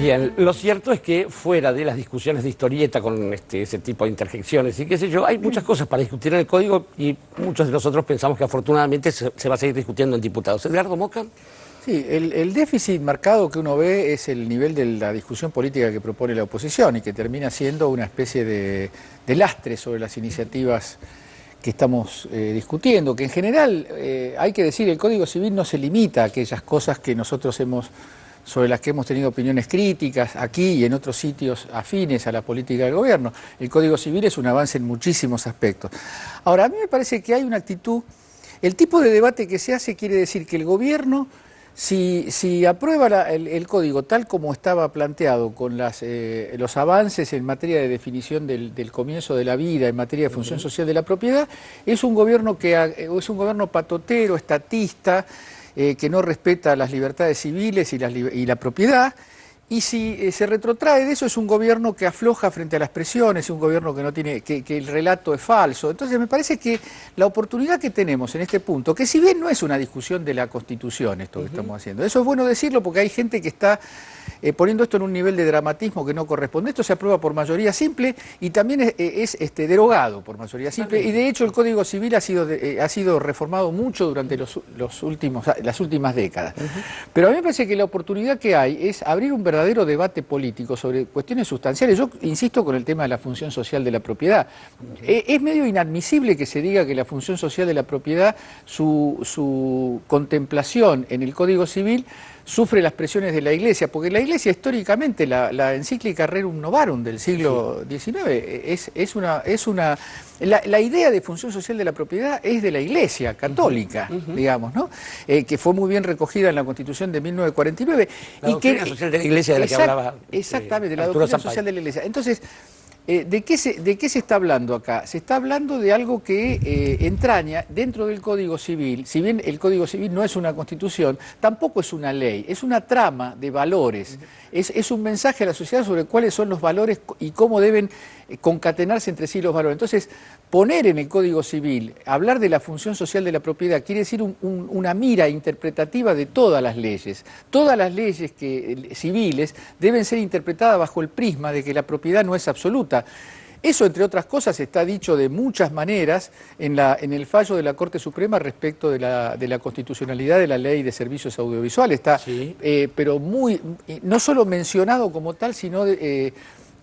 Bien, lo cierto es que fuera de las discusiones de historieta con ese tipo de interjecciones y qué sé yo, hay muchas cosas para discutir en el Código y muchos de nosotros pensamos que afortunadamente se va a seguir discutiendo en diputados. Edgardo Moca. Sí, el déficit marcado que uno ve es el nivel de la discusión política que propone la oposición y que termina siendo una especie de lastre sobre las iniciativas que estamos discutiendo, que en general, hay que decir, el Código Civil no se limita a aquellas cosas que nosotros sobre las que hemos tenido opiniones críticas aquí y en otros sitios afines a la política del gobierno. El Código Civil es un avance en muchísimos aspectos. Ahora, a mí me parece que hay una actitud, el tipo de debate que se hace quiere decir que el gobierno, si aprueba el código tal como estaba planteado, con los avances en materia de definición del comienzo de la vida, en materia de función social de la propiedad, es un gobierno patotero, estatista, que no respeta las libertades civiles y la propiedad. Y si se retrotrae de eso, es un gobierno que afloja frente a las presiones, es un gobierno que no tiene, que el relato es falso. Entonces me parece que la oportunidad que tenemos en este punto, que si bien no es una discusión de la Constitución esto que estamos haciendo, eso es bueno decirlo porque hay gente que está poniendo esto en un nivel de dramatismo que no corresponde. Esto se aprueba por mayoría simple y también es derogado por mayoría simple. Y de hecho el Código Civil ha sido reformado mucho durante las últimas décadas. Pero a mí me parece que la oportunidad que hay es abrir un verdadero debate político sobre cuestiones sustanciales. Yo insisto con el tema de la función social de la propiedad. Es medio inadmisible que se diga que la función social de la propiedad, su contemplación en el Código Civil, sufre las presiones de la Iglesia, porque la Iglesia históricamente, la encíclica Rerum Novarum del siglo XIX, la idea de función social de la propiedad es de la Iglesia católica, digamos, ¿no? Que fue muy bien recogida en la Constitución de 1949. La doctrina social de la Iglesia de la que hablaba. Exactamente, la doctrina social de la Iglesia. Entonces, ¿de qué se está hablando acá? Se está hablando de algo que entraña dentro del Código Civil. Si bien el Código Civil no es una constitución, tampoco es una ley, es una trama de valores. Es un mensaje a la sociedad sobre cuáles son los valores y cómo deben concatenarse entre sí los valores. Entonces, poner en el Código Civil, hablar de la función social de la propiedad, quiere decir una mira interpretativa de todas las leyes. Todas las leyes civiles deben ser interpretadas bajo el prisma de que la propiedad no es absoluta. Eso, entre otras cosas, está dicho de muchas maneras en el fallo de la Corte Suprema respecto de la constitucionalidad de la Ley de Servicios Audiovisuales. Está, sí, pero no solo mencionado como tal, sino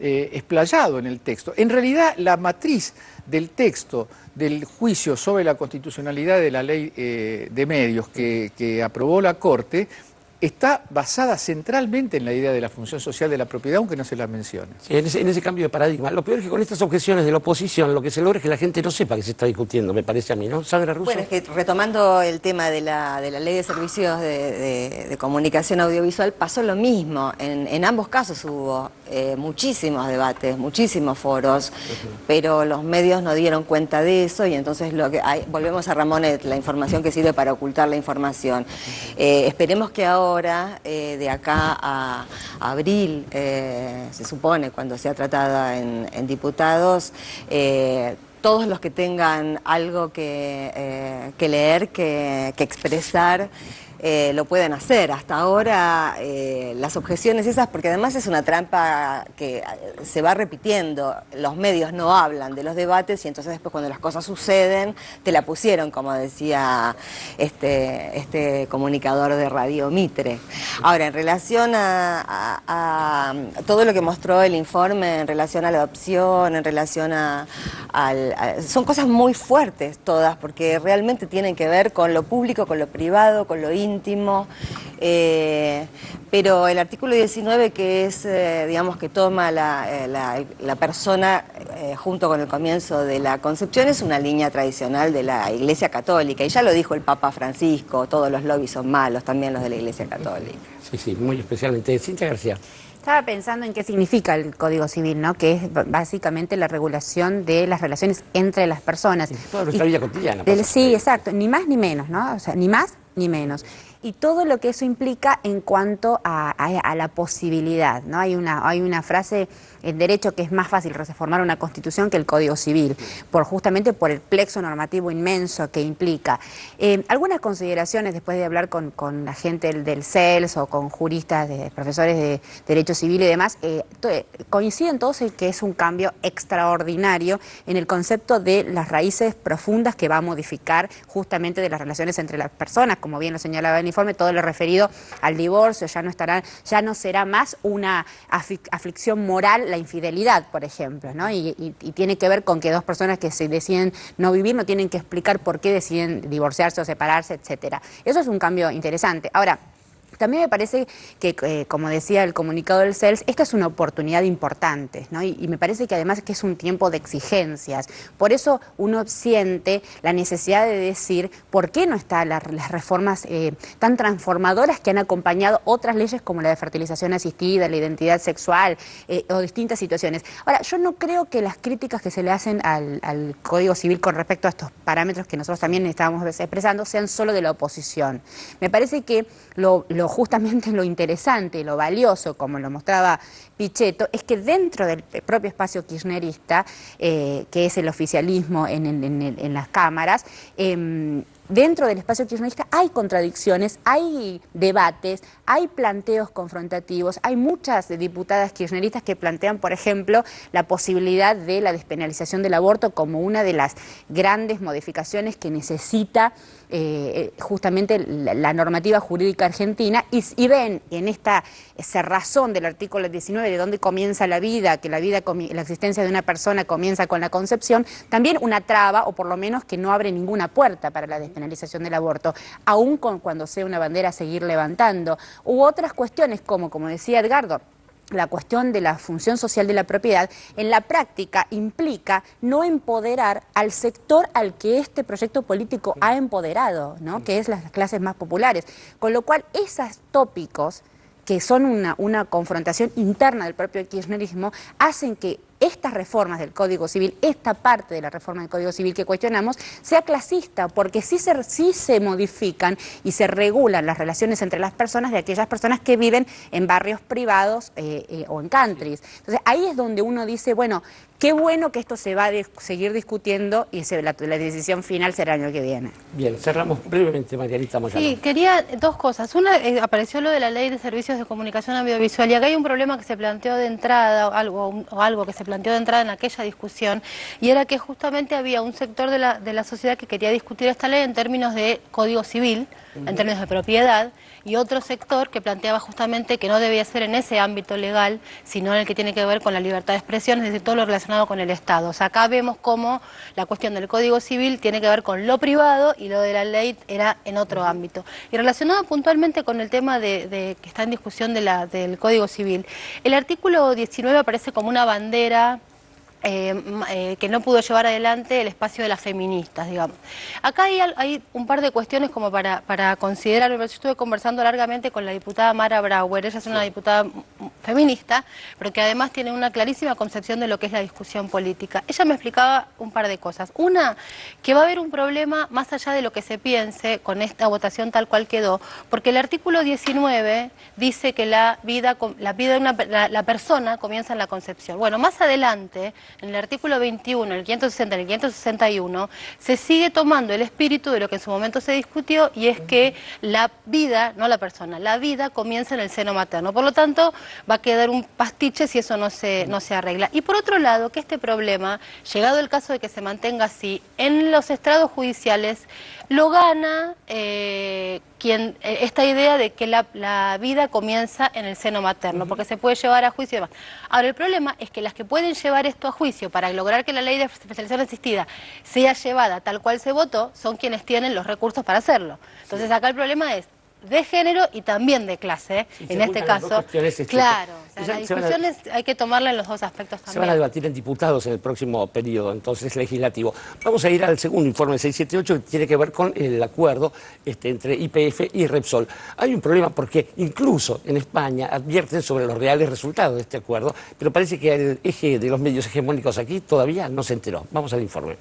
explayado en el texto. En realidad, la matriz del texto del juicio sobre la constitucionalidad de la Ley de Medios que aprobó la Corte está basada centralmente en la idea de la función social de la propiedad, aunque no se la mencione. Sí, en ese cambio de paradigma. Lo peor es que con estas objeciones de la oposición lo que se logra es que la gente no sepa que se está discutiendo, me parece a mí, ¿no? Sandra Russo. Bueno, es que retomando el tema de la Ley de Servicios de Comunicación Audiovisual, pasó lo mismo. En ambos casos hubo muchísimos debates, muchísimos foros, pero los medios no dieron cuenta de eso y entonces volvemos a Ramonet, la información que sirve para ocultar la información. Esperemos que ahora, de acá a abril, se supone, cuando sea tratada en diputados, todos los que tengan algo que leer, que expresar, lo pueden hacer. Hasta ahora las objeciones esas, porque además es una trampa que se va repitiendo, los medios no hablan de los debates y entonces después cuando las cosas suceden te la pusieron, como decía este comunicador de Radio Mitre. Ahora, en relación a todo lo que mostró el informe, en relación a la adopción, en relación son cosas muy fuertes todas, porque realmente tienen que ver con lo público, con lo privado, con lo íntimo, pero el artículo 19, que es, digamos, que toma la persona junto con el comienzo de la concepción, es una línea tradicional de la Iglesia Católica, y ya lo dijo el Papa Francisco, todos los lobbies son malos, también los de la Iglesia Católica. Sí, sí, muy especialmente. Cintia García. Estaba pensando en qué significa el Código Civil, ¿no? Que es básicamente la regulación de las relaciones entre las personas. Sí, toda nuestra vida cotidiana. Sí, exacto, ni más ni menos, ¿no? O sea, ni más ni menos. Y todo lo que eso implica en cuanto a la posibilidad, ¿no? Hay una frase en derecho que es más fácil reformar una constitución que el Código Civil, justamente por el plexo normativo inmenso que implica. Algunas consideraciones después de hablar con la gente del CELS o con juristas, profesores de Derecho Civil y demás, coinciden todos en que es un cambio extraordinario en el concepto de las raíces profundas que va a modificar justamente de las relaciones entre las personas, como bien lo señalaba el informe, todo lo referido al divorcio, ya no será más una aflicción moral la infidelidad, por ejemplo, ¿no? Y tiene que ver con que dos personas que se deciden no vivir no tienen que explicar por qué deciden divorciarse o separarse, etcétera. Eso es un cambio interesante. Ahora, también me parece que, como decía el comunicado del CELS, esta es una oportunidad importante, ¿no? Y me parece que además que es un tiempo de exigencias. Por eso uno siente la necesidad de decir por qué no están las reformas tan transformadoras que han acompañado otras leyes como la de fertilización asistida, la identidad sexual o distintas situaciones. Ahora, yo no creo que las críticas que se le hacen al Código Civil con respecto a estos parámetros que nosotros también estábamos expresando sean solo de la oposición. Me parece que justamente lo interesante, lo valioso, como lo mostraba Pichetto, es que dentro del propio espacio kirchnerista, que es el oficialismo en las cámaras, dentro del espacio kirchnerista hay contradicciones, hay debates, hay planteos confrontativos, hay muchas diputadas kirchneristas que plantean, por ejemplo, la posibilidad de la despenalización del aborto como una de las grandes modificaciones que necesita justamente la normativa jurídica argentina y ven en esta cerrazón del artículo 19 de dónde comienza la vida, que la existencia de una persona comienza con la concepción, también una traba o por lo menos que no abre ninguna puerta para la despenalización del aborto, aún cuando sea una bandera a seguir levantando, u otras cuestiones como decía Edgardo, la cuestión de la función social de la propiedad, en la práctica implica no empoderar al sector al que este proyecto político ha empoderado, ¿no? Que es las clases más populares. Con lo cual, esos tópicos, que son una confrontación interna del propio kirchnerismo, hacen que estas reformas del Código Civil, esta parte de la reforma del Código Civil que cuestionamos, sea clasista, porque sí se modifican y se regulan las relaciones entre las personas de aquellas personas que viven en barrios privados o en countries. Entonces ahí es donde uno dice, bueno, qué bueno que esto se va a seguir discutiendo y la decisión final será el año que viene. Bien, cerramos brevemente, Marianita Moyano. Sí, quería dos cosas. Una, apareció lo de la Ley de Servicios de Comunicación Audiovisual y acá hay un problema que se planteó de entrada, o algo que se planteó de entrada en aquella discusión, y era que justamente había un sector de la sociedad que quería discutir esta ley en términos de Código Civil, en términos de propiedad, y otro sector que planteaba justamente que no debía ser en ese ámbito legal, sino en el que tiene que ver con la libertad de expresión, es decir, todo lo relacionado con el Estado. O sea, acá vemos cómo la cuestión del Código Civil tiene que ver con lo privado y lo de la ley era en otro ámbito. Y relacionado puntualmente con el tema que está en discusión del Código Civil, el artículo 19 aparece como una bandera que no pudo llevar adelante el espacio de las feministas, digamos. Acá hay un par de cuestiones como para considerar. Yo estuve conversando largamente con la diputada Mara Brauer, ella es una diputada feminista, pero que además tiene una clarísima concepción de lo que es la discusión política. Ella me explicaba un par de cosas. Una, que va a haber un problema más allá de lo que se piense con esta votación tal cual quedó, porque el artículo 19 dice que la vida de la persona comienza en la concepción. Bueno, más adelante, en el artículo 21, el 560 y el 561, se sigue tomando el espíritu de lo que en su momento se discutió, y es que la vida, no la persona, la vida comienza en el seno materno. Por lo tanto, va a quedar un pastiche si eso no se arregla. Y por otro lado, que este problema, llegado el caso de que se mantenga así, en los estrados judiciales lo gana esta idea de que la vida comienza en el seno materno, porque se puede llevar a juicio y demás. Ahora, el problema es que las que pueden llevar esto a juicio para lograr que la ley de fertilización asistida sea llevada tal cual se votó, son quienes tienen los recursos para hacerlo. Entonces acá el problema es de género y también de clase, en este caso. Claro, o sea, las discusiones hay que tomarla en los dos aspectos también. Se van a debatir en diputados en el próximo periodo, entonces, legislativo. Vamos a ir al segundo informe 678, que tiene que ver con el acuerdo entre YPF y Repsol. Hay un problema porque incluso en España advierten sobre los reales resultados de este acuerdo, pero parece que el eje de los medios hegemónicos aquí todavía no se enteró. Vamos al informe.